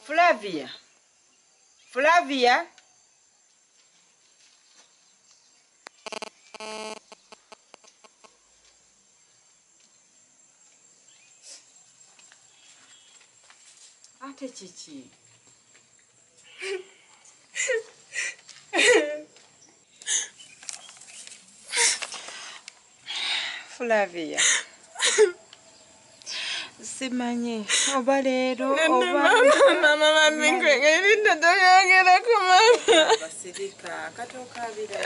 Flavia. Flavia. Ate chichi. Flavia. Simanyi oba leero oba mama mingwe ngenda toyogera ku mama basirika katoka abira